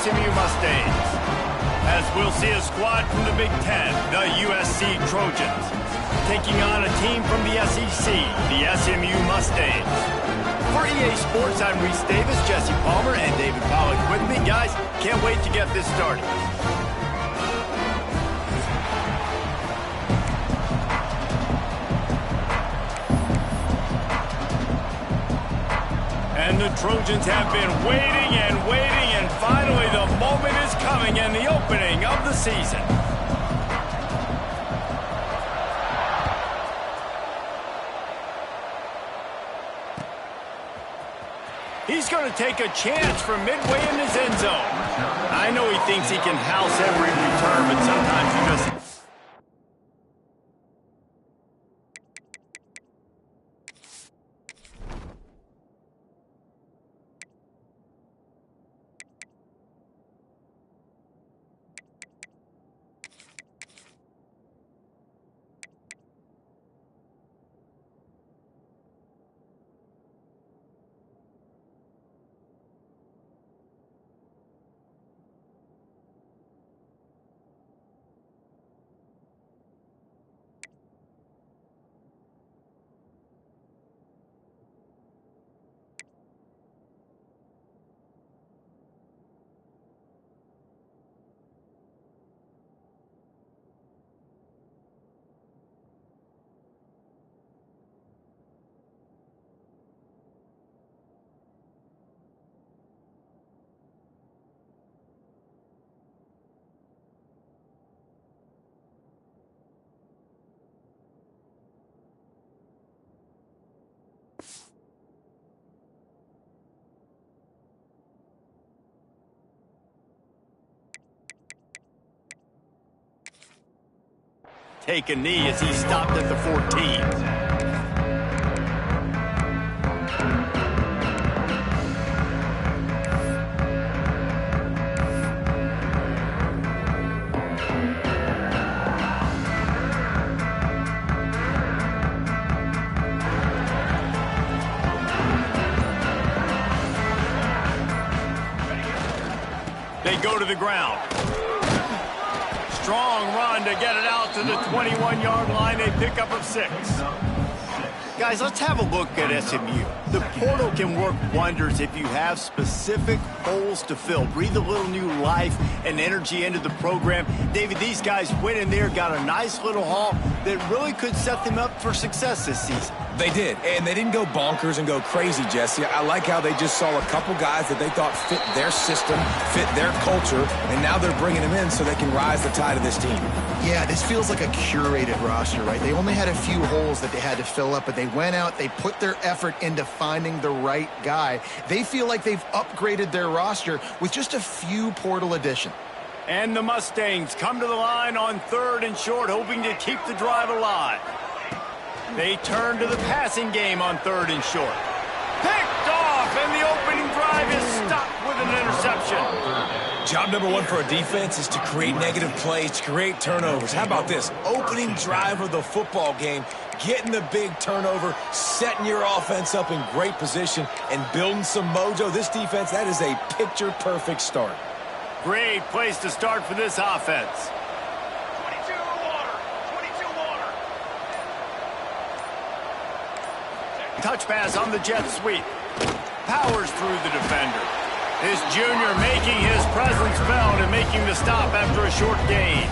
SMU Mustangs. As we'll see a squad from the Big Ten, the USC Trojans, taking on a team from the SEC, the SMU Mustangs. For EA Sports, I'm Reese Davis, Jesse Palmer, and David Pollack with me. Guys, can't wait to get this started. And the Trojans have been waiting and waiting, and finally the moment is coming and the opening of the season. He's going to take a chance from midway in his end zone. I know he thinks he can house every return, but sometimes he just... take a knee as he stopped at the 14. They go to the ground. Strong run to get it out to the 21-yard line. A pickup of 6. Guys, let's have a look at SMU. The portal can work wonders if you have specific holes to fill. Breathe a little new life and energy into the program. David, these guys went in there, got a nice little haul that really could set them up for success this season. They did, and they didn't go bonkers and go crazy, Jesse. I like how they just saw a couple guys that they thought fit their system, fit their culture, and now they're bringing them in so they can rise the tide of this team. Yeah, this feels like a curated roster, right? They only had a few holes that they had to fill up, but they went out, they put their effort into finding the right guy. They feel like they've upgraded their roster with just a few portal additions. And the Mustangs come to the line on 3rd and short, hoping to keep the drive alive. They turn to the passing game on 3rd and short. Picked off, and the opening drive is stopped with an interception. Job number 1 for a defense is to create negative plays, to create turnovers. How about this? Opening drive of the football game, getting the big turnover, setting your offense up in great position, and building some mojo. This defense, that is a picture-perfect start. Great place to start for this offense. Touch pass on the jet sweep. Powers through the defender. This junior making his presence felt and making the stop after a short gain.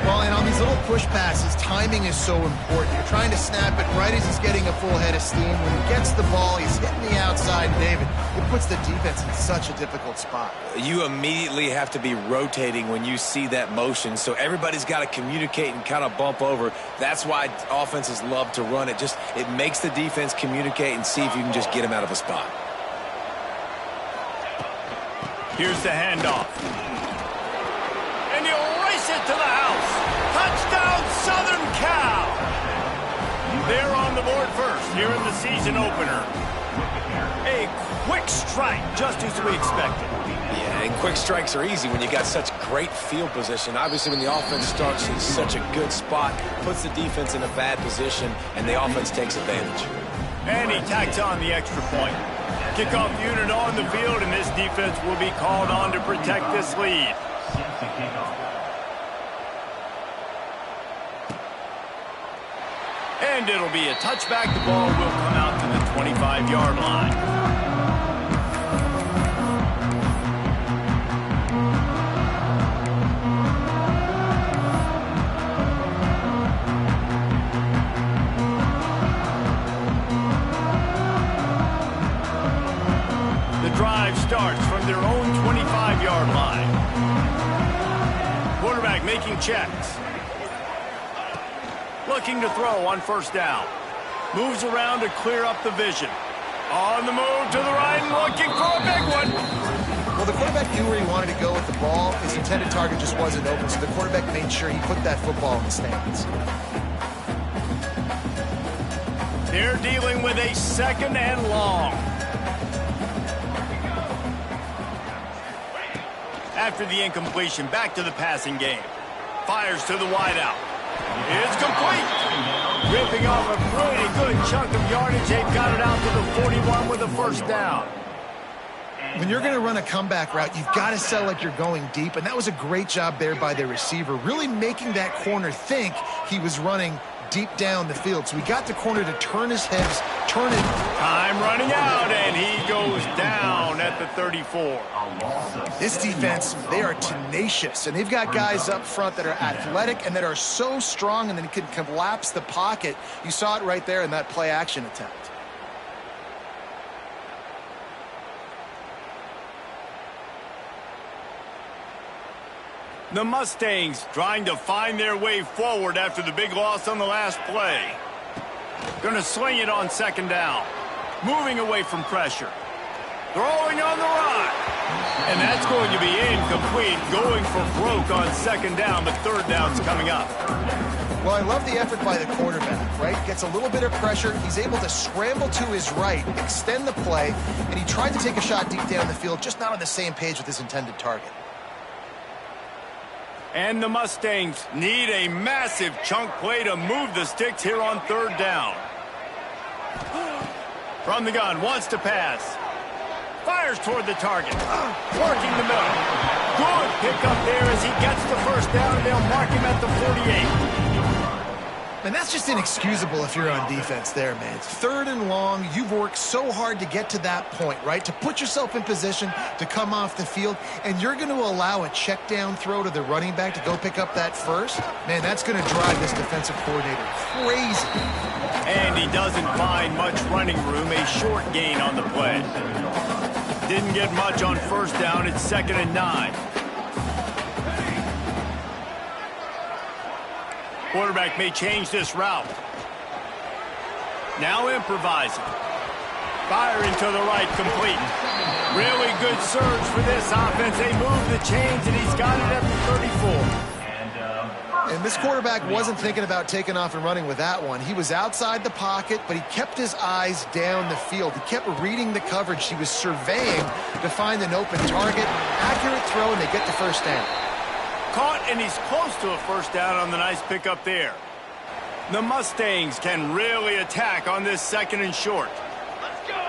Well, and on these little push passes, timing is so important. You're trying to snap it right as he's getting a full head of steam. When he gets the ball, he's hitting the outside, David. It puts the defense in such a difficult spot. You immediately have to be rotating when you see that motion, so everybody's got to communicate and kind of bump over. That's why offenses love to run it. It makes the defense communicate and see if you can just get him out of a spot. Here's the handoff. And he'll race it to the house. Touchdown, Southern Cal. They're on the board first here in the season opener. A quick strike, just as we expected. Yeah, and quick strikes are easy when you got such great field position. Obviously, when the offense starts in such a good spot, puts the defense in a bad position, and the offense takes advantage. And he tacks on the extra point. Kickoff unit on the field, and this defense will be called on to protect this lead. And it'll be a touchback. The ball will come out to the 25-yard line. The drive starts from their own 25-yard line. Quarterback making checks. Looking to throw on first down. Moves around to clear up the vision. On the move to the right and looking for a big one. Well, the quarterback knew where he wanted to go with the ball. His intended target just wasn't open, so the quarterback made sure he put that football in the stands. They're dealing with a second and long. After the incompletion, back to the passing game. Fires to the wideout. It's complete. Ripping off a pretty good chunk of yardage. They've got it out to the 41 with a first down. When you're going to run a comeback route, you've got to sell like you're going deep, and that was a great job there by the receiver, really making that corner think he was running deep down the field. So he got the corner to turn his hips, turn it. Time running out, and he goes down at the 34. This defense, they are tenacious, and they've got guys up front that are athletic and that are so strong and then can collapse the pocket. You saw it right there in that play-action attempt. The Mustangs trying to find their way forward after the big loss on the last play. Going to swing it on second down. Moving away from pressure. Throwing on the run. And that's going to be incomplete. Going for broke on second down, but third down's coming up. Well, I love the effort by the quarterback, right? Gets a little bit of pressure. He's able to scramble to his right, extend the play, and he tried to take a shot deep down the field, just not on the same page with his intended target. And the Mustangs need a massive chunk play to move the sticks here on third down. From the gun, wants to pass. Fires toward the target. Working the middle. Good pickup there as he gets the first down, and they'll mark him at the 48. And that's just inexcusable if you're on defense there, man. It's third and long. You've worked so hard to get to that point, right? To put yourself in position to come off the field, and you're going to allow a check down throw to the running back to go pick up that first? Man, that's going to drive this defensive coordinator crazy. And he doesn't find much running room. A short gain on the play. Didn't get much on first down. It's 2nd and 9. Quarterback may change this route. Now improvising. Firing to the right, complete. Really good surge for this offense. They move the chains, and he's got it at the 34. And this quarterback wasn't thinking about taking off and running with that one. He was outside the pocket, but he kept his eyes down the field. He kept reading the coverage. He was surveying to find an open target. Accurate throw, and they get the first down. Caught, and he's close to a first down on the nice pickup there. The Mustangs can really attack on this 2nd and short. Let's go.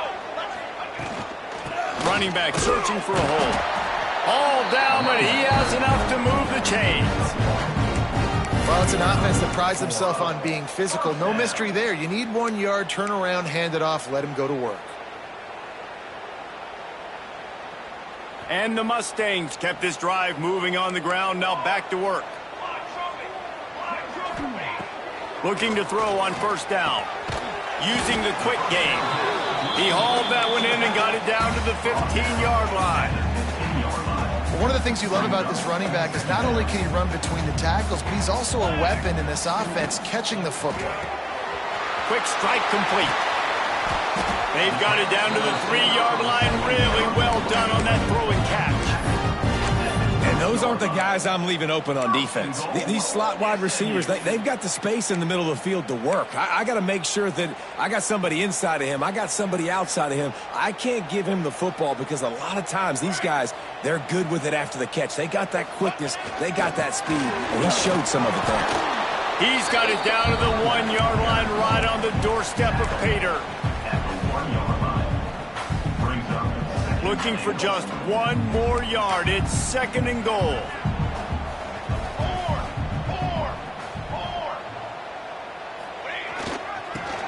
Running back searching for a hole. All down, but he has enough to move the chains. Well, it's an offense that prides themselves on being physical. No mystery there. You need 1 yard, turn around, hand it off, let him go to work. And the Mustangs kept this drive moving on the ground. Now back to work. Looking to throw on first down. Using the quick game. He hauled that one in and got it down to the 15-yard line. One of the things you love about this running back is not only can he run between the tackles, but he's also a weapon in this offense catching the football. Quick strike complete. They've got it down to the 3-yard line. Really well done on that throw and catch. And those aren't the guys I'm leaving open on defense. These slot wide receivers, they've got the space in the middle of the field to work. I got to make sure that I got somebody inside of him. I got somebody outside of him. I can't give him the football because a lot of times these guys, they're good with it after the catch. They got that quickness. They got that speed. And he showed some of it there. He's got it down to the 1-yard line right on the doorstep of Pater. Looking for just one more yard. It's 2nd and goal.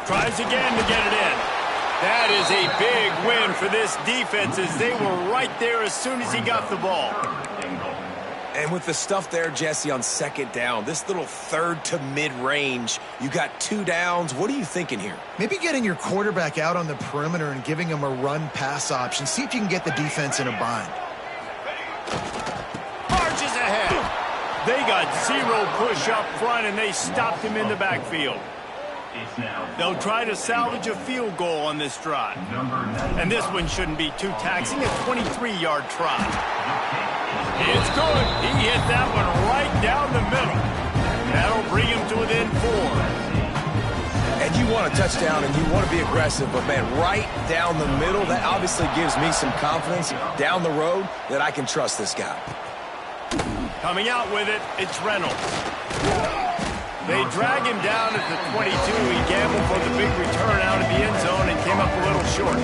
Tries again to get it in. That is a big win for this defense as they were right there as soon as he got the ball. And with the stuff there, Jesse, on 2nd down, this little 3rd to mid-range, you got 2 downs. What are you thinking here? Maybe getting your quarterback out on the perimeter and giving him a run-pass option. See if you can get the defense in a bind. Marches ahead. They got 0 push up front, and they stopped him in the backfield. They'll try to salvage a field goal on this drive. And this one shouldn't be too taxing, a 23-yard try. It's good. He hit that one right down the middle. That'll bring him to within 4. And you want a touchdown and you want to be aggressive, but man, right down the middle, that obviously gives me some confidence down the road that I can trust this guy. Coming out with it, it's Reynolds. They drag him down at the 22. He gambled for the big return out of the end zone and came up a little short.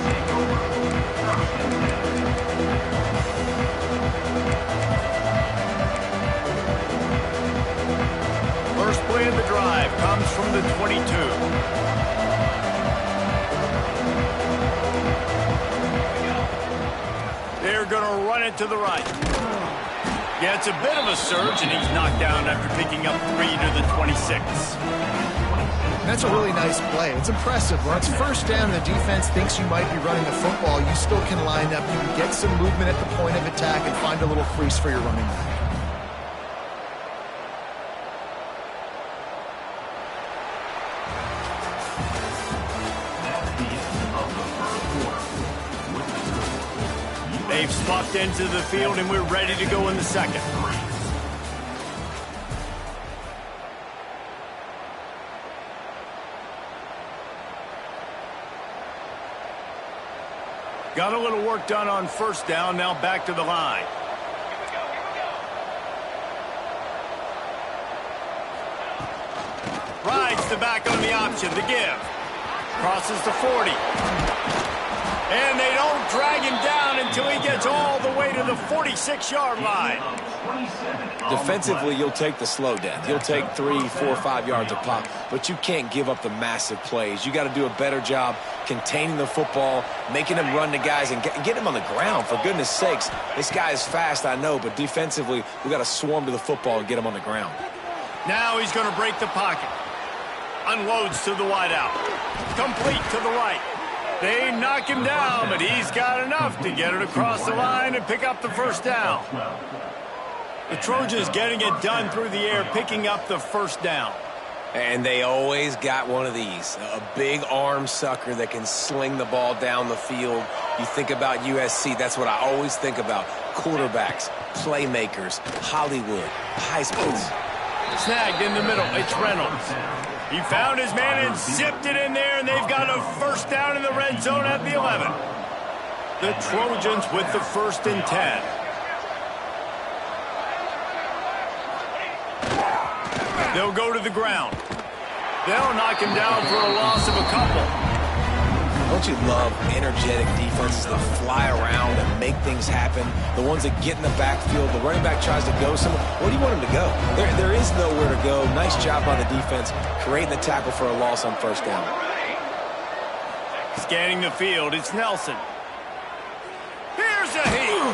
First play of the drive comes from the 22. They're going to run it to the right. Yeah, it's a bit of a surge, and he's knocked down after picking up 3 to the 26. That's a really nice play. It's impressive. When it's 1st down and the defense thinks you might be running the football, you still can line up. You can get some movement at the point of attack and find a little crease for your running back. They've swapped into the field, and we're ready to go in the 2nd. Got a little work done on 1st down, now back to the line. Rides the back on the option, the give. Crosses the 40. And they don't drag him down until he gets all the way to the 46-yard line. Defensively, you'll take the slow down. You'll take 3, 4, 5 yards a pop, but you can't give up the massive plays. You got to do a better job containing the football, making him run to guys, and get him on the ground. For goodness sakes, this guy is fast, I know, but defensively, we got to swarm to the football and get him on the ground. Now he's going to break the pocket. Unloads to the wideout. Complete to the right. They knock him down, but he's got enough to get it across the line and pick up the 1st down. The Trojans getting it done through the air, picking up the 1st down. And they always got one of these, a big arm sucker that can sling the ball down the field. You think about USC, that's what I always think about. Quarterbacks, playmakers, Hollywood, Heisman's. Snagged in the middle, it's Reynolds. He found his man and zipped it in there, and they've got a 1st down in the red zone at the 11. The Trojans with the 1st and 10. They'll go to the ground. They'll knock him down for a loss of a couple. Don't you love energetic defenses that fly around and make things happen? The ones that get in the backfield, the running back tries to go somewhere. Where do you want him to go? There is nowhere to go. Nice job by the defense, creating the tackle for a loss on 1st down. Scanning the field, it's Nelson. Here's a heat.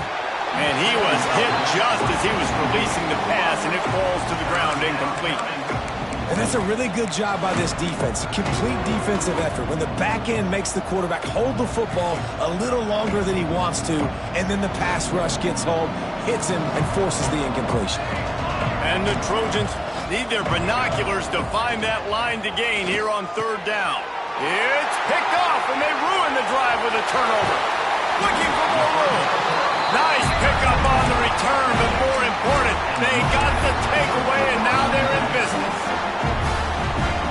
And he was hit just as he was releasing the pass, and it falls to the ground incomplete. And that's a really good job by this defense. Complete defensive effort. When the back end makes the quarterback hold the football a little longer than he wants to, and then the pass rush gets home, hits him, and forces the incompletion. And the Trojans need their binoculars to find that line to gain here on 3rd down. It's picked off, and they ruin the drive with a turnover. Looking for more room. Nice pickup on the return, but more important, they got the takeaway, and now they're in business.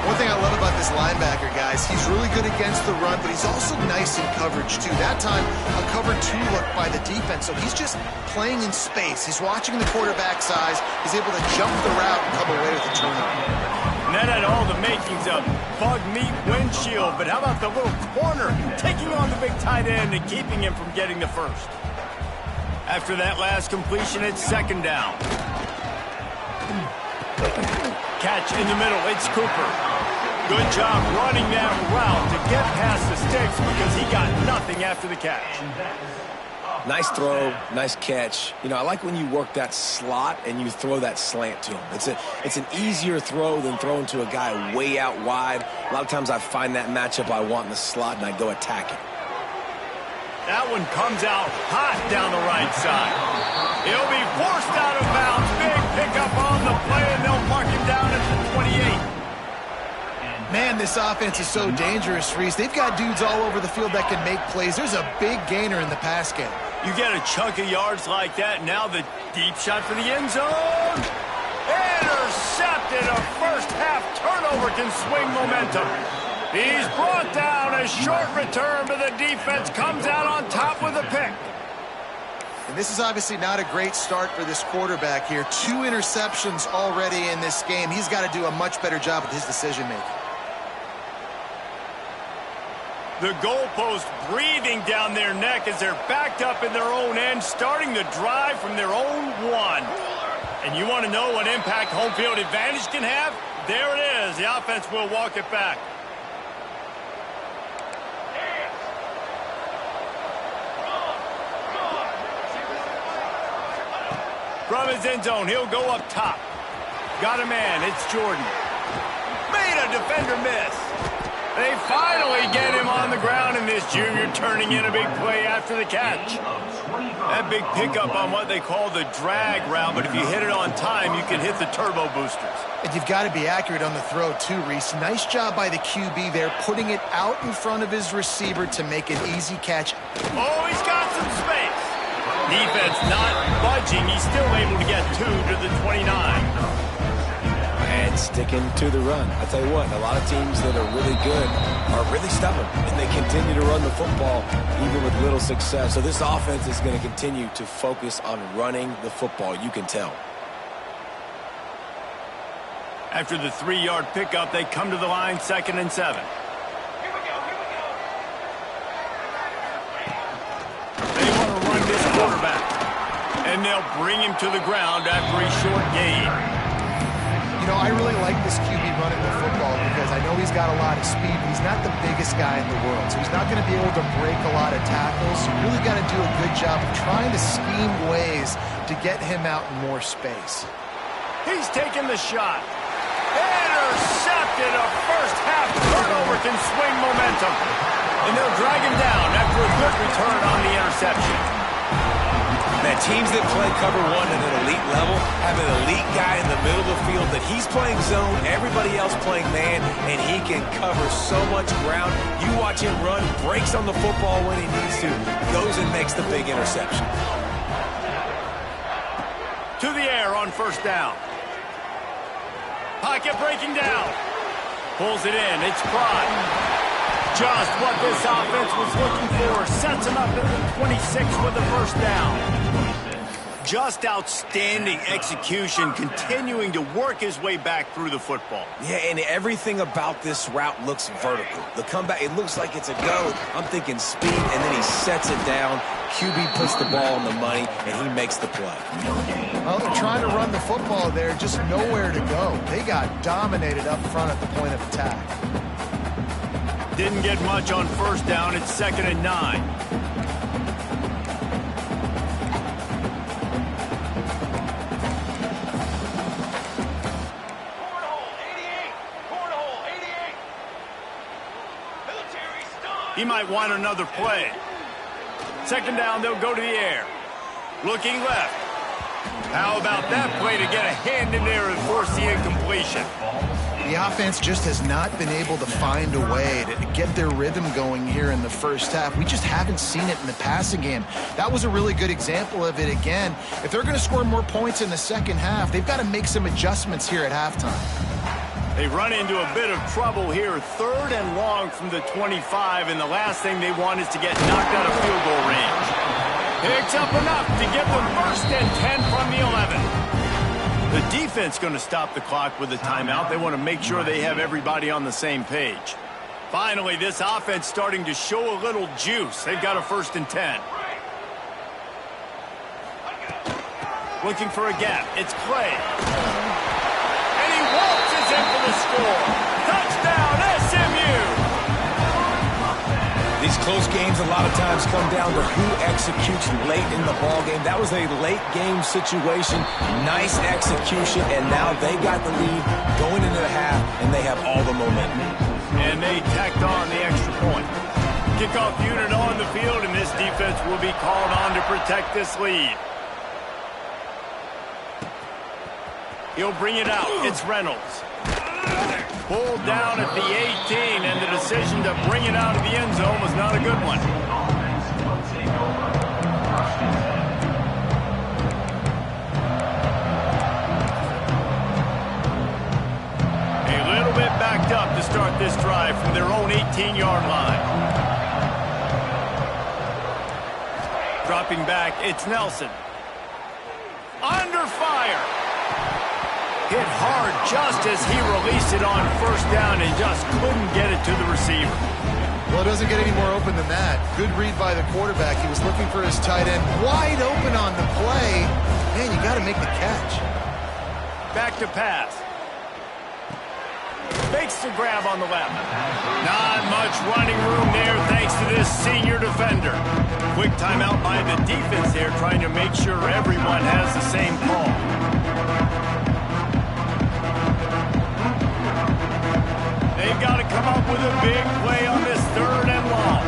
One thing I love about this linebacker, guys, he's really good against the run, but he's also nice in coverage, too. That time, a cover 2 look by the defense, so he's just playing in space. He's watching the quarterback's eyes. He's able to jump the route and come away with a turnover. And that had all the makings of bug meat windshield, but how about the little corner taking on the big tight end and keeping him from getting the first? After that last completion, it's second down. Catch in the middle, it's Cooper. Good job running that route to get past the sticks because he got nothing after the catch. Nice throw, nice catch. You know, I like when you work that slot and you throw that slant to him. It's an easier throw than throwing to a guy way out wide. A lot of times I find that matchup I want in the slot and I go attack it. That one comes out hot down the right side. He'll be forced out of bounds. Big pickup on the play, and they'll mark him down at the 28. Man, this offense is so dangerous, Reese. They've got dudes all over the field that can make plays. There's a big gainer in the pass game. You get a chunk of yards like that, now the deep shot for the end zone. Intercepted. A first-half turnover can swing momentum. He's brought down. A short return, but the defense comes out on top with a pick. And this is obviously not a great start for this quarterback here. 2 interceptions already in this game. He's got to do a much better job with his decision-making. The goalpost breathing down their neck as they're backed up in their own end, starting the drive from their own 1. And you want to know what impact home field advantage can have? There it is. The offense will walk it back. From his end zone, he'll go up top. Got a man. It's Jordan. Made a defender miss. They finally get him on the ground, and this junior turning in a big play after the catch. That big pickup on what they call the drag route, but if you hit it on time, you can hit the turbo boosters. And you've got to be accurate on the throw, too, Reese. Nice job by the QB there, putting it out in front of his receiver to make an easy catch. Oh, he's got some space. Defense not budging. He's still able to get 2 to the 29. And sticking to the run. I tell you what, a lot of teams that are really good are really stubborn, and they continue to run the football even with little success. So this offense is going to continue to focus on running the football. You can tell. After the 3-yard pickup, they come to the line, 2nd and 7. They want to run this quarterback, and they'll bring him to the ground after a short gain. You know, I really like this QB running the football because I know he's got a lot of speed, but he's not the biggest guy in the world. So he's not going to be able to break a lot of tackles. You really got to do a good job of trying to scheme ways to get him out in more space. He's taking the shot. Intercepted. A first-half turnover can swing momentum. And they'll drag him down after a good return on the interception. Man, teams that play cover 1 at an elite level have an elite guy in the middle of the field that he's playing zone, everybody else playing man, and he can cover so much ground. You watch him run, breaks on the football when he needs to, goes and makes the big interception. To the air on first down. Pocket breaking down. Pulls it in. It's Pride. Just what this offense was looking for. Sets him up at the 26 with the first down. Just outstanding execution, continuing to work his way back through the football. Yeah, and everything about this route looks vertical. The comeback, it looks like it's a go. I'm thinking speed, and then he sets it down. QB puts the ball on the money, and he makes the play. Well, they're trying to run the football there, just nowhere to go. They got dominated up front at the point of attack. Didn't get much on first down. It's 2nd and 9. He might want another play. 2nd down, they'll go to the air. Looking left. How about that play to get a hand in there and force the incompletion? The offense just has not been able to find a way to get their rhythm going here in the first half. We just haven't seen it in the passing game. That was a really good example of it again. If they're going to score more points in the second half, they've got to make some adjustments here at halftime. They run into a bit of trouble here. 3rd and long from the 25, and the last thing they want is to get knocked out of field goal range. Picks up enough to give them 1st and 10 from the 11. The defense defense going to stop the clock with a timeout. They want to make sure they have everybody on the same page. Finally, this offense starting to show a little juice. They've got a 1st and 10. Looking for a gap. It's Clay. And he waltzes in for the score. Touchdown, SMU! These close games a lot of times come down to who executes late in the ballgame. That was a late game situation. Nice execution, and now they got the lead going into the half, and they have all the momentum. And they tacked on the extra point. Kickoff unit on the field, and this defense will be called on to protect this lead. He'll bring it out. It's Reynolds. Pulled down at the 18, and the decision to bring it out of the end zone was not a good one. A little bit backed up to start this drive from their own 18-yard line. Dropping back, it's Nelson. Under fire. Hit hard just as he released it on 1st down and just couldn't get it to the receiver. Well, it doesn't get any more open than that. Good read by the quarterback. He was looking for his tight end. Wide open on the play. Man, you got to make the catch. Back to pass. Fakes the grab on the left. Not much running room there thanks to this senior defender. Quick timeout by the defense there, trying to make sure everyone has the same call. They've got to come up with a big play on this 3rd and long.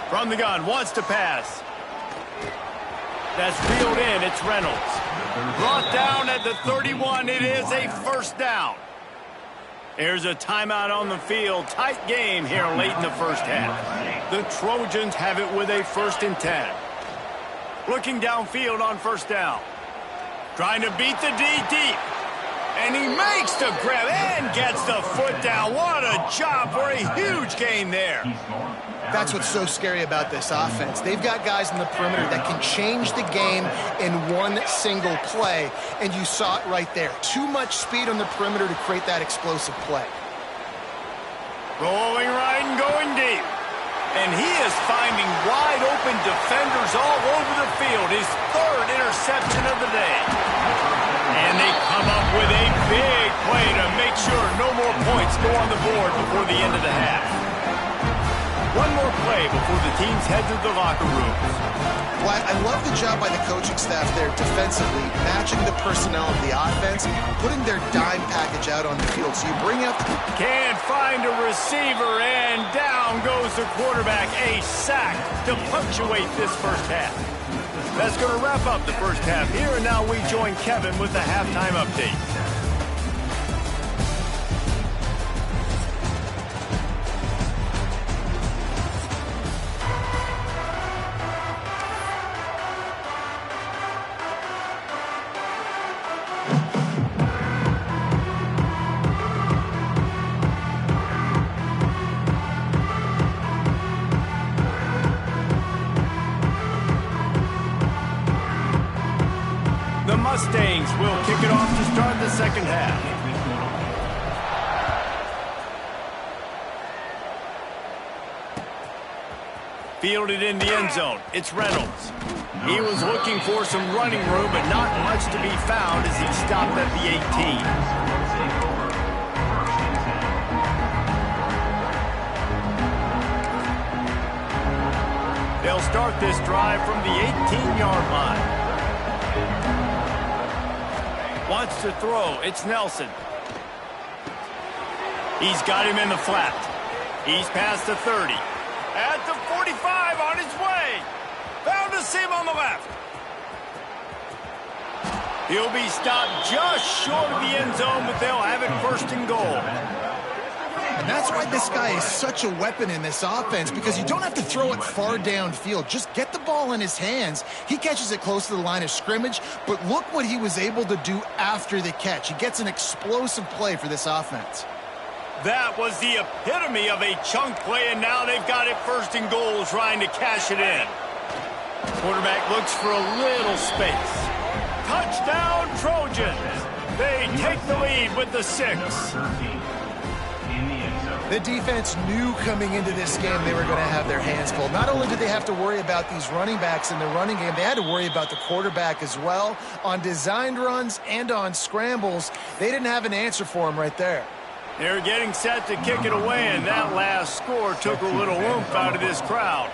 From the gun, wants to pass. That's reeled in, it's Reynolds. Brought down at the 31, it is a 1st down. There's a timeout on the field. Tight game here late in the 1st half. The Trojans have it with a 1st and 10. Looking downfield on 1st down. Trying to beat the D deep. And he makes the grab and gets the foot down. What a job for a huge gain there. That's what's so scary about this offense. They've got guys in the perimeter that can change the game in one single play, and you saw it right there. Too much speed on the perimeter to create that explosive play. Rolling right and going deep. And he is finding wide open defenders all over the field. His 3rd interception of the day. And they come up with a big play to make sure no more points go on the board before the end of the half. One more play before the teams head to the locker rooms. Well, I love the job by the coaching staff there defensively, matching the personnel of the offense, putting their dime package out on the field. So you bring out the... Can't find a receiver, and down goes the quarterback. A sack to punctuate this 1st half. That's going to wrap up the 1st half here, and now we join Kevin with the halftime update. The Mustangs will kick it off to start the 2nd half. Fielded in the end zone. It's Reynolds. He was looking for some running room, but not much to be found as he stopped at the 18. They'll start this drive from the 18-yard line. Wants to throw. It's Nelson. He's got him in the flat. He's past the 30. At the 45 on his way. Found a seam on the left. He'll be stopped just short of the end zone, but they'll have it 1st and goal. And that's why this guy is such a weapon in this offense, because you don't have to throw it far downfield. Just get the ball in his hands. He catches it close to the line of scrimmage, but look what he was able to do after the catch. He gets an explosive play for this offense. That was the epitome of a chunk play, and now they've got it 1st and goal, trying to cash it in. Quarterback looks for a little space. Touchdown, Trojans. They take the lead with the 6. The defense knew coming into this game they were going to have their hands full. Not only did they have to worry about these running backs in the running game, they had to worry about the quarterback as well. On designed runs and on scrambles, they didn't have an answer for him right there. They're getting set to kick it away, and that last score took a little oomph out of this crowd.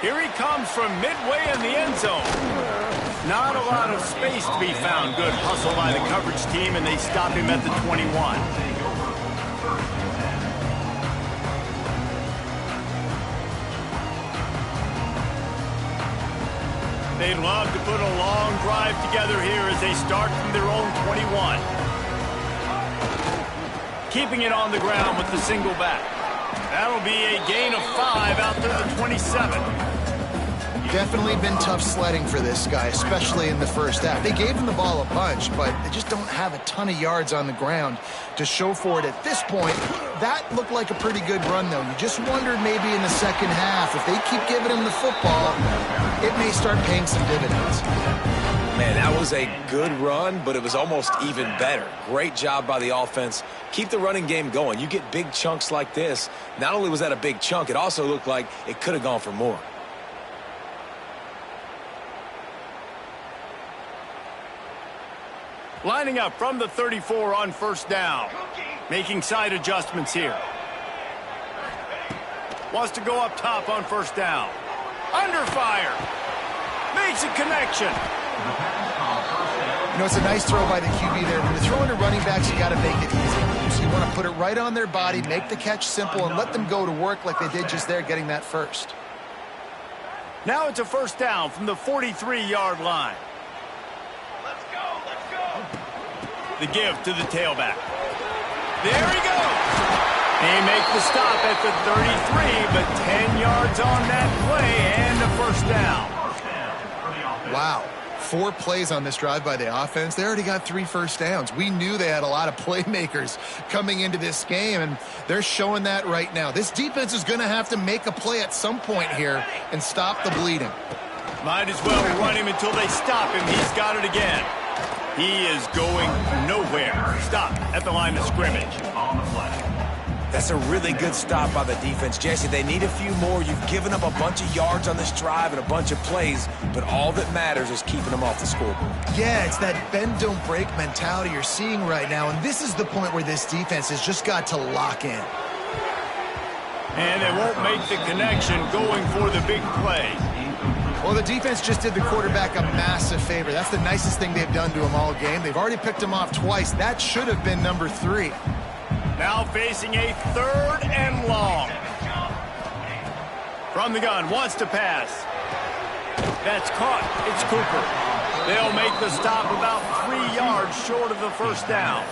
Here he comes from midway in the end zone. Not a lot of space to be found. Good hustle by the coverage team, and they stop him at the 21. They'd love to put a long drive together here as they start from their own 21. Keeping it on the ground with the single back. That'll be a gain of 5 out to the 27. Definitely been tough sledding for this guy, especially in the first half. They gave him the ball a bunch, but they just don't have a ton of yards on the ground to show for it at this point. That looked like a pretty good run, though. You just wondered maybe in the second half, if they keep giving him the football, it may start paying some dividends. Man, that was a good run, but it was almost even better. Great job by the offense. Keep the running game going. You get big chunks like this. Not only was that a big chunk, it also looked like it could have gone for more. Lining up from the 34 on first down. Making side adjustments here. Wants to go up top on first down. Under fire. Makes a connection. You know, it's a nice throw by the QB there. When you're throwing to running backs, you got to make it easy. So you want to put it right on their body, make the catch simple, and let them go to work like they did just there, getting that first. Now it's a first down from the 43-yard line. The give to the tailback. There he goes. They make the stop at the 33, but 10 yards on that play and a first down. Wow. 4 plays on this drive by the offense. They already got 3 first downs. We knew they had a lot of playmakers coming into this game, and they're showing that right now. This defense is going to have to make a play at some point here and stop the bleeding. Might as well run him until they stop him. He's got it again. He is going nowhere. Stop at the line of scrimmage. That's a really good stop by the defense. Jesse, they need a few more. You've given up a bunch of yards on this drive and a bunch of plays, but all that matters is keeping them off the scoreboard. Yeah, it's that bend, don't break mentality you're seeing right now, and this is the point where this defense has just got to lock in. And they won't make the connection going for the big play. Well, the defense just did the quarterback a massive favor. That's the nicest thing they've done to him all game. They've already picked him off twice. That should have been number 3. Now facing a 3rd and long. From the gun, wants to pass. That's caught. It's Cooper. They'll make the stop about 3 yards short of the first down.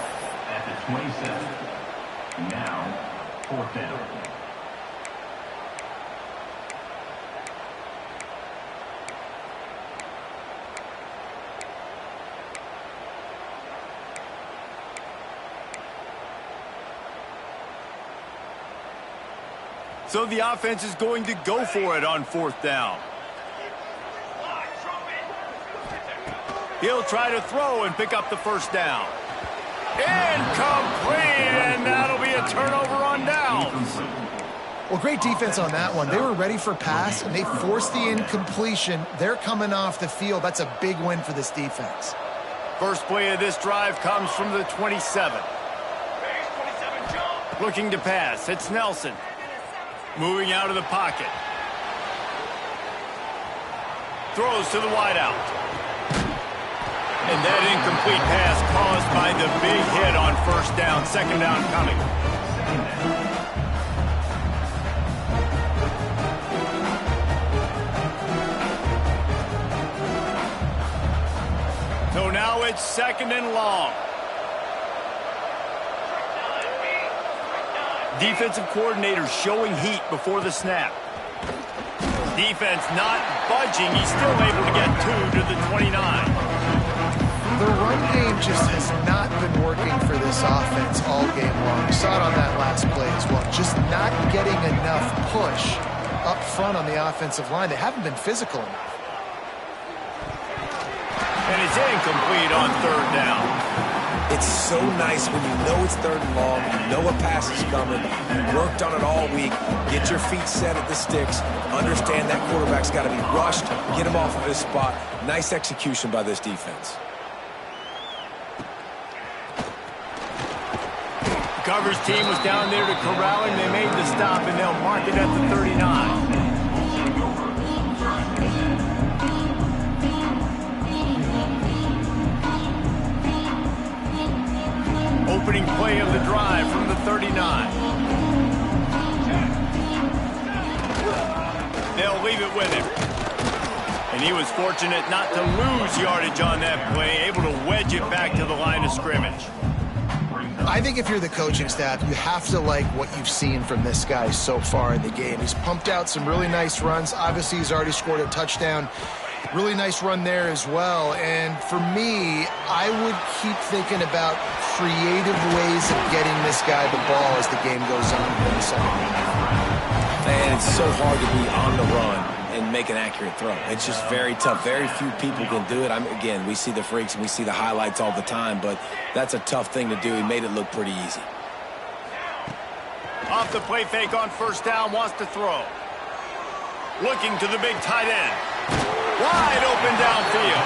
At the 27. Now, 4th down. So the offense is going to go for it on 4th down. He'll try to throw and pick up the first down. Incomplete, and that'll be a turnover on downs. Well, great defense on that one. They were ready for pass, and they forced the incompletion. They're coming off the field. That's a big win for this defense. First play of this drive comes from the 27. Looking to pass. It's Nelson. Moving out of the pocket. Throws to the wideout. And that incomplete pass caused by the big hit on first down. 2nd down coming. So now it's 2nd and long. Defensive coordinator showing heat before the snap. Defense not budging. He's still able to get 2 to the 29. The run game just has not been working for this offense all game long. We saw it on that last play as well. Just not getting enough push up front on the offensive line. They haven't been physical enough. And it's incomplete on third down. It's so nice when you know it's third and long, you know a pass is coming, you worked on it all week, get your feet set at the sticks, understand that quarterback's got to be rushed, get him off of his spot. Nice execution by this defense. The coverage team was down there to corral him. They made the stop, and they'll mark it at the 39. Opening play of the drive from the 39. They'll leave it with him. And he was fortunate not to lose yardage on that play, able to wedge it back to the line of scrimmage. I think if you're the coaching staff, you have to like what you've seen from this guy so far in the game. He's pumped out some really nice runs. Obviously, he's already scored a touchdown. Really nice run there as well. And for me, I would keep thinking about creative ways of getting this guy the ball as the game goes on in the second half. And it's so hard to be on the run and make an accurate throw. It's just very tough. Very few people can do it. Again, we see the freaks and we see the highlights all the time, but that's a tough thing to do. He made it look pretty easy. Off the play fake on first down, wants to throw. Looking to the big tight end. Wide open downfield.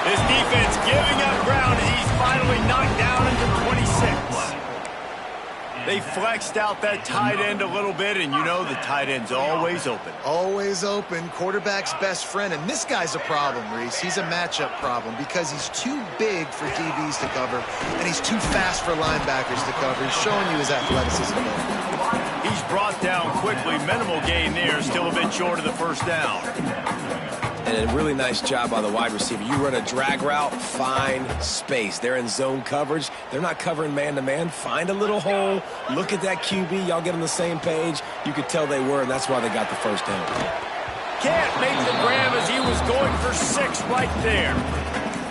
This defense giving up ground as he's finally knocked down into 26. They flexed out that tight end a little bit, and you know the tight end's always open. Always open. Quarterback's best friend. And this guy's a problem, Reese. He's a matchup problem because he's too big for DBs to cover, and he's too fast for linebackers to cover. He's showing you his athleticism there. He's brought down quickly. Minimal gain there. Still a bit short of the first down. And a really nice job by the wide receiver. You run a drag route, find space. They're in zone coverage. They're not covering man-to-man. Find a little hole. Look at that QB. Y'all get on the same page. You could tell they were, and that's why they got the first down. Can't make the grab as he was going for 6 right there.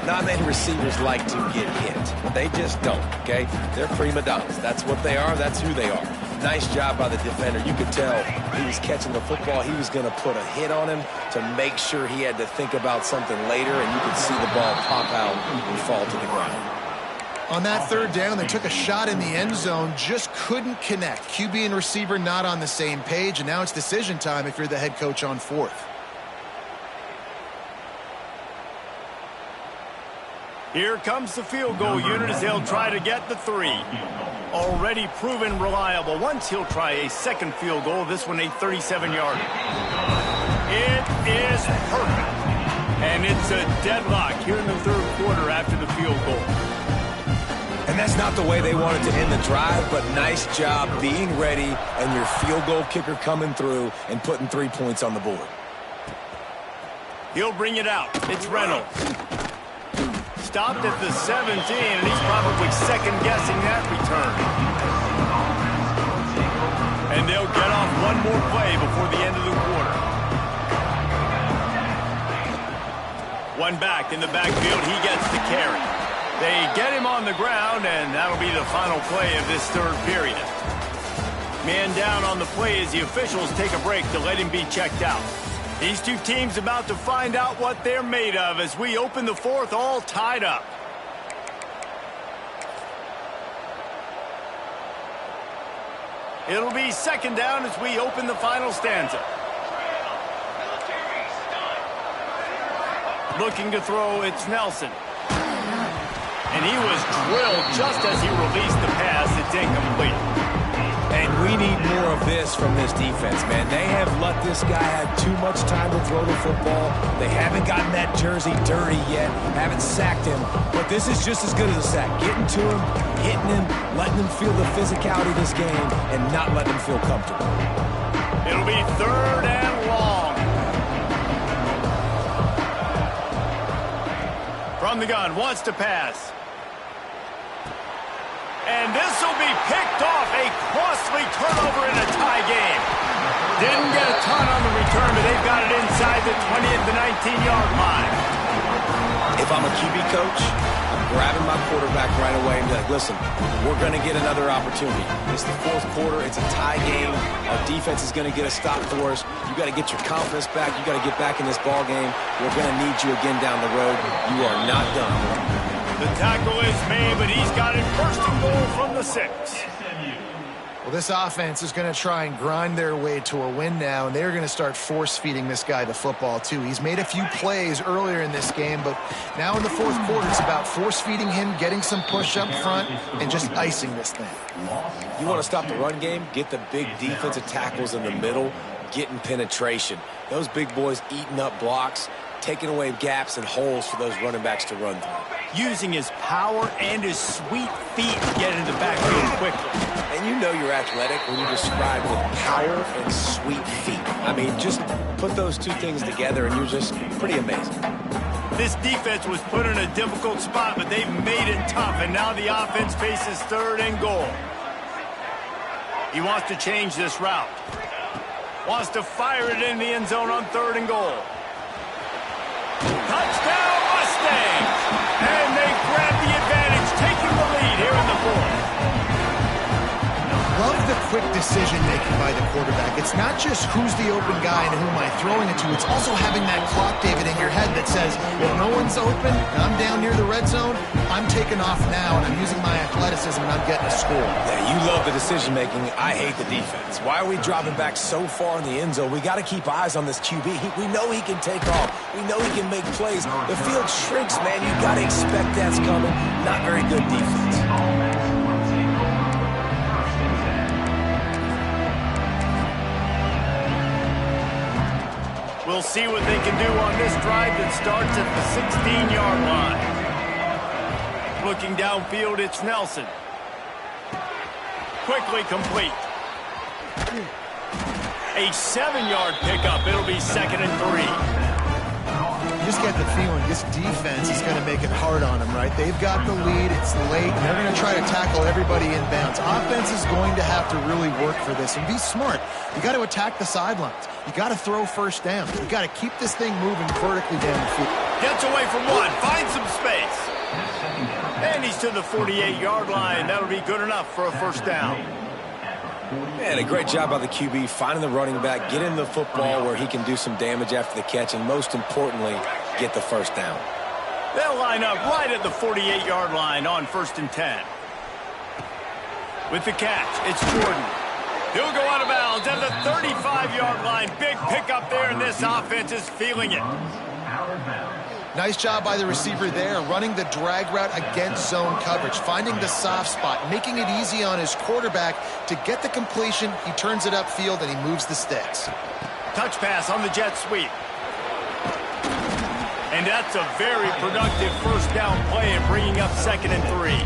Not many receivers like to get hit. They just don't, okay? They're prima donnas. That's what they are. That's who they are. Nice job by the defender. You could tell he was catching the football. He was going to put a hit on him to make sure he had to think about something later, and you could see the ball pop out and fall to the ground. On that third down, they took a shot in the end zone, just couldn't connect. QB and receiver not on the same page, and now it's decision time if you're the head coach on fourth. Here comes the field goal unit as they'll try to get the 3. Already proven reliable. Once he'll try a second field goal, this one a 37-yarder. It is perfect. And it's a deadlock here in the third quarter after the field goal. And that's not the way they wanted to end the drive, but nice job being ready and your field goal kicker coming through and putting 3 points on the board. He'll bring it out. It's Reynolds. Stopped at the 17, and he's probably second-guessing that return. And they'll get off one more play before the end of the quarter. One back in the backfield. He gets the carry. They get him on the ground, and that'll be the final play of this third period. Man down on the play as the officials take a break to let him be checked out. These two teams about to find out what they're made of as we open the fourth all tied up. It'll be second down as we open the final stanza. Looking to throw, it's Nelson. And he was drilled just as he released the pass. It's incomplete. And we need more of this from this defense, man. They have let this guy have too much time to throw the football. They haven't gotten that jersey dirty yet, haven't sacked him. But this is just as good as a sack. Getting to him, hitting him, letting him feel the physicality of this game, and not letting him feel comfortable. It'll be third and long. From the gun, wants to pass. And this will be picked off, a costly turnover in a tie game. Didn't get a ton on the return, but they've got it inside the 20 at the 19-yard line. If I'm a QB coach, I'm grabbing my quarterback right away and be like, listen, we're going to get another opportunity. It's the fourth quarter. It's a tie game. Our defense is going to get a stop for us. You got to get your confidence back. You got to get back in this ball game. We're going to need you again down the road. You are not done. The tackle is made, but he's got it first and goal from the 6. Well, this offense is going to try and grind their way to a win now, and they're going to start force-feeding this guy the football, too. He's made a few plays earlier in this game, but now in the fourth quarter, it's about force-feeding him, getting some push up front, and just icing this thing. You want to stop the run game? Get the big defensive tackles in the middle, getting penetration. Those big boys eating up blocks, taking away gaps and holes for those running backs to run through. Using his power and his sweet feet to get into the backfield quickly. And you know you're athletic when you describe with power and sweet feet. I mean, just put those two things together and you're just pretty amazing. This defense was put in a difficult spot, but they've made it tough, and now the offense faces 3rd and goal. He wants to change this route. Wants to fire it in the end zone on 3rd and goal. Touchdown, Mustangs! And they grab the advantage, taking the lead here in the 4th. Love the quick decision-making by the quarterback. It's not just who's the open guy and who am I throwing it to. It's also having that clock, David, in your head that says, if no one's open, and I'm down near the red zone, I'm taking off now, and I'm using my athleticism, and I'm getting a score. Yeah, you love the decision-making. I hate the defense. Why are we dropping back so far in the end zone? We got to keep eyes on this QB. We know he can take off. We know he can make plays. The field shrinks, man. You got to expect that's coming. Not very good defense. We'll see what they can do on this drive that starts at the 16-yard line. Looking downfield, it's Nelson. Quickly complete. A 7-yard pickup. It'll be 2nd and 3. You just get the feeling this defense is going to make it hard on them, right? They've got the lead, it's late, and they're going to try to tackle everybody inbounds. Offense is going to have to really work for this and be smart. You got to attack the sidelines. You got to throw first down. You got to keep this thing moving vertically down the field. Gets away from one, finds some space. And he's to the 48-yard line. That'll be good enough for a first down. Man, a great job by the QB finding the running back, getting the football where he can do some damage after the catch, and most importantly, get the first down. They'll line up right at the 48-yard line on 1st and 10. With the catch, it's Jordan. He'll go out of bounds at the 35-yard line. Big pickup there, and this offense is feeling it. Nice job by the receiver there, running the drag route against zone coverage, finding the soft spot, making it easy on his quarterback to get the completion. He turns it upfield, and he moves the sticks. Touch pass on the jet sweep. And that's a very productive first down play and bringing up 2nd and 3.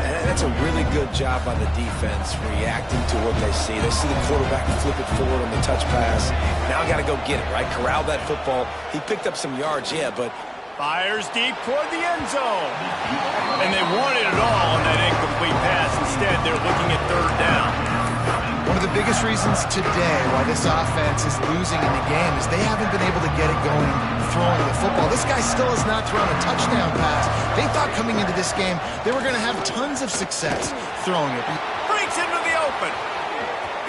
And that's a really good job by the defense, reacting to what they see. They see the quarterback flip it forward on the touch pass. Now I got to go get it, right? Corral that football. He picked up some yards, yeah, but fires deep toward the end zone. And they wanted it all on that incomplete pass. Instead, they're looking at 3rd down. One of the biggest reasons today why this offense is losing in the game is they haven't been able to get it going throwing the football. This guy still has not thrown a touchdown pass. They thought coming into this game they were going to have tons of success throwing it. Breaks into the open.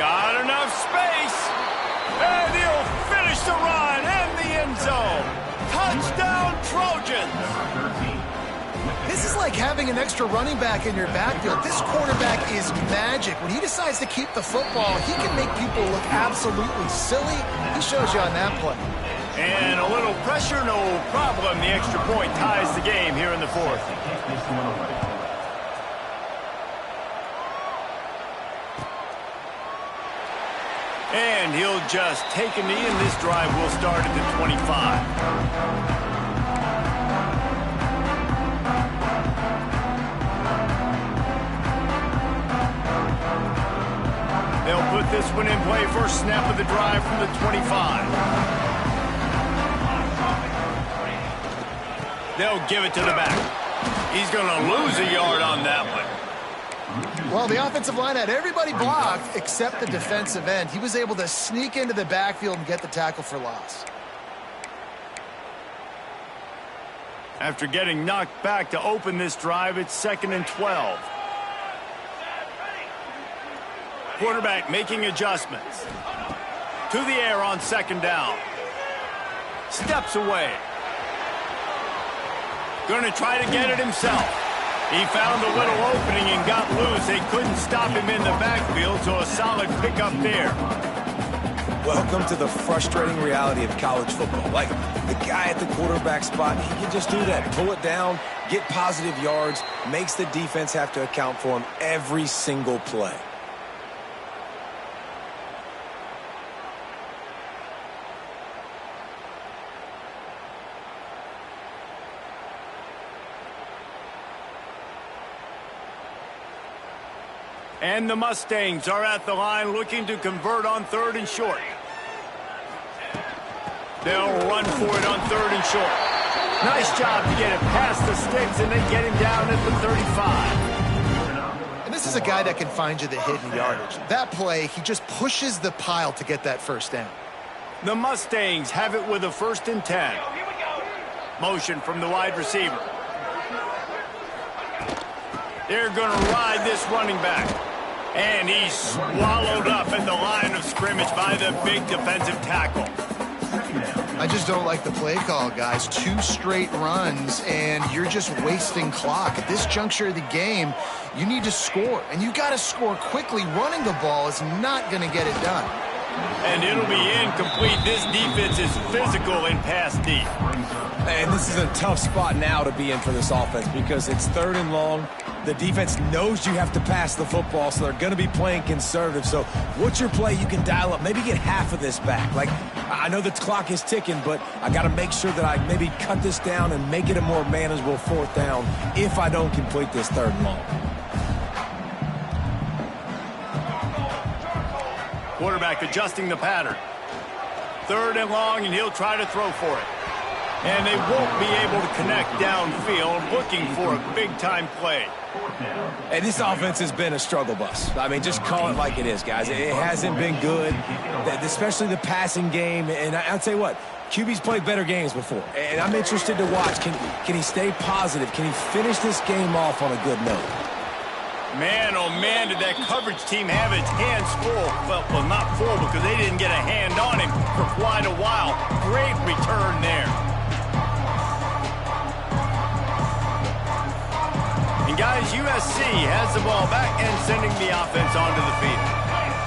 Got enough space. And he'll finish the run in the end zone. Touchdown, Trojans. This is like having an extra running back in your backfield. This quarterback is magic. When he decides to keep the football, he can make people look absolutely silly. He shows you on that play. And a little pressure, no problem. The extra point ties the game here in the 4th. And he'll just take a knee, and this drive will start at the 25. They'll put this one in play. First snap of the drive from the 25. They'll give it to the back. He's going to lose a yard on that one. Well, the offensive line had everybody blocked except the defensive end. He was able to sneak into the backfield and get the tackle for loss. After getting knocked back to open this drive, it's 2nd and 12. Quarterback making adjustments. To the air on 2nd down. Steps away. Going to try to get it himself. He found a little opening and got loose. They couldn't stop him in the backfield, so a solid pickup there. Welcome to the frustrating reality of college football. Like, the guy at the quarterback spot, he can just do that. Pull it down, get positive yards, makes the defense have to account for him every single play. And the Mustangs are at the line looking to convert on 3rd and short. They'll run for it on 3rd and short. Nice job to get it past the sticks, and they get him down at the 35. And this is a guy that can find you the hidden yardage. That play, he just pushes the pile to get that 1st down. The Mustangs have it with a 1st and 10. Motion from the wide receiver. They're going to ride this running back. And he's swallowed up at the line of scrimmage by the big defensive tackle. I just don't like the play call, guys. 2 straight runs, and you're just wasting clock. At this juncture of the game, you need to score, and you got to score quickly. Running the ball is not going to get it done. And it'll be incomplete. This defense is physical in pass deep. And this is a tough spot now to be in for this offense because it's 3rd and long. The defense knows you have to pass the football, so they're going to be playing conservative. So what's your play you can dial up? Maybe get half of this back. Like, I know the clock is ticking, but I got to make sure that I maybe cut this down and make it a more manageable 4th down if I don't complete this 3rd and long. Quarterback adjusting the pattern. 3rd and long, and he'll try to throw for it. And they won't be able to connect downfield, looking for a big-time play. And this offense has been a struggle bus. I mean, just call it like it is, guys. It hasn't been good, especially the passing game. And I'll tell you what, QB's played better games before. And I'm interested to watch. Can he stay positive? Can he finish this game off on a good note? Man, oh man, did that coverage team have its hands full. Well, not full because they didn't get a hand on him for quite a while. Great return there. And guys, USC has the ball back and sending the offense onto the field.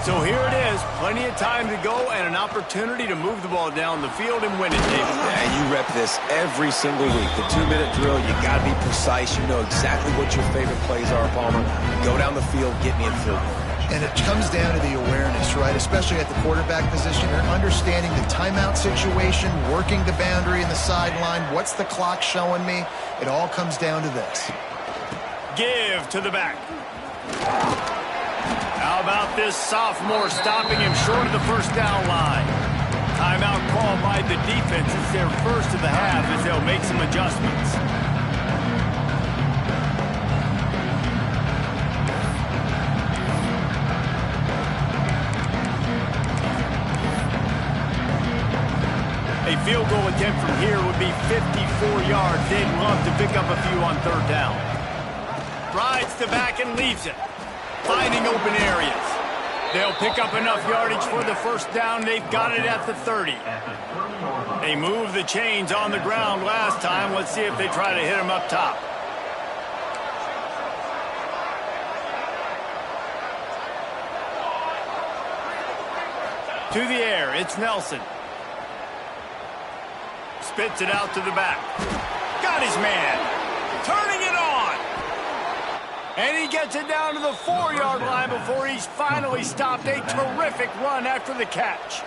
So here it is, plenty of time to go and an opportunity to move the ball down the field and win it, David. And you rep this every single week. The 2-minute drill, you got to be precise. You know exactly what your favorite plays are, Palmer. Go down the field, get me in field goal. And it comes down to the awareness, right? Especially at the quarterback position. They're understanding the timeout situation, working the boundary in the sideline. What's the clock showing me? It all comes down to this. Give to the back. How about this sophomore stopping him short of the 1st down line? Timeout called by the defense. It's their first of the half as they'll make some adjustments. A field goal attempt from here would be 54 yards. They'd love to pick up a few on 3rd down. Rides to back and leaves it. Finding open areas. They'll pick up enough yardage for the 1st down. They've got it at the 30. They moved the chains on the ground last time. Let's see if they try to hit them up top. To the air, it's Nelson. Spits it out to the back. Got his man. Turning it on. And he gets it down to the 4-yard line before he's finally stopped. A terrific run after the catch.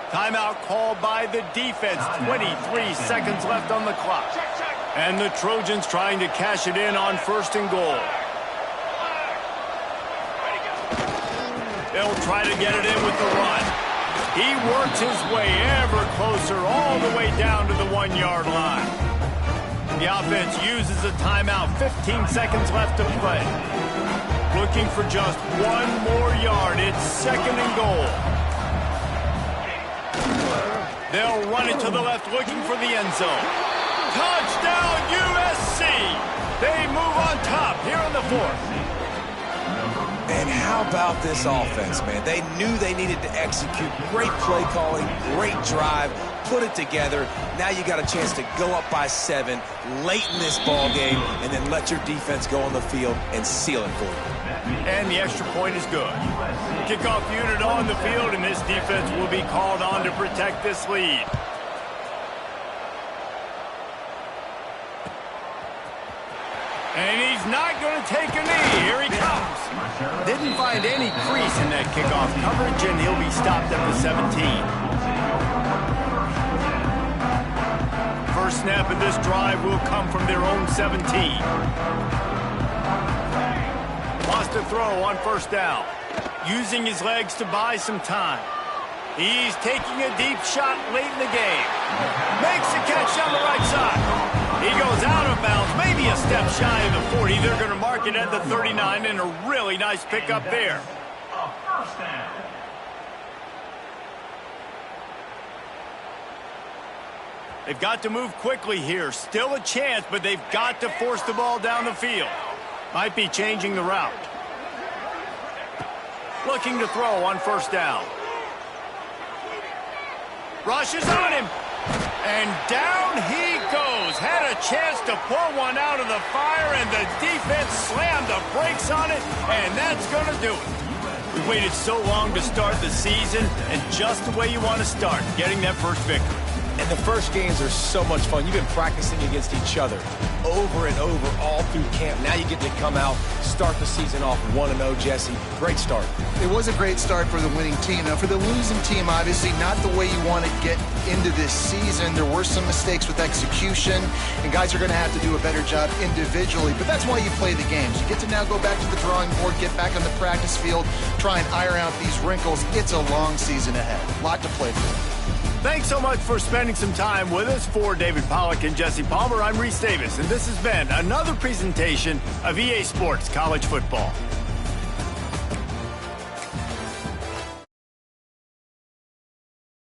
Timeout called by the defense. 23 seconds left on the clock. And the Trojans trying to cash it in on 1st and goal. They'll try to get it in with the run. He works his way ever closer all the way down to the 1-yard line. The offense uses a timeout. 15 seconds left to play. Looking for just 1 more yard. It's 2nd and goal. They'll run it to the left looking for the end zone. Touchdown, USC! They move on top here in the fourth. And how about this offense, man? They knew they needed to execute. Great play calling, great drive, put it together. Now you got a chance to go up by 7 late in this ball game and then let your defense go on the field and seal it for you. And the extra point is good. Kickoff unit on the field, and this defense will be called on to protect this lead. And he's not going to take a knee. Here he comes. Didn't find any crease in that kickoff coverage, and he'll be stopped at the 17. First snap of this drive will come from their own 17. Lost a throw on first down. Using his legs to buy some time. He's taking a deep shot late in the game. Makes a catch on the right side. He goes out of bounds, maybe a step shy of the 40. They're going to mark it at the 39, and a really nice pickup there. A first down. They've got to move quickly here. Still a chance, but they've got to force the ball down the field. Might be changing the route. Looking to throw on first down. Rushes on him. And down he goes. Had a chance to pull one out of the fire, and the defense slammed the brakes on it, and that's going to do it. We waited so long to start the season, and just the way you want to start, getting that first victory. And the first games are so much fun. You've been practicing against each other over and over all through camp. Now you get to come out, start the season off 1-0, Jesse. Great start. It was a great start for the winning team. Now, for the losing team, obviously not the way you want to get into this season. There were some mistakes with execution, and guys are going to have to do a better job individually. But that's why you play the games. You get to now go back to the drawing board, get back on the practice field, try and iron out these wrinkles. It's a long season ahead. A lot to play for. Thanks so much for spending some time with us. For David Pollack and Jesse Palmer, I'm Reese Davis, and this has been another presentation of EA Sports College Football.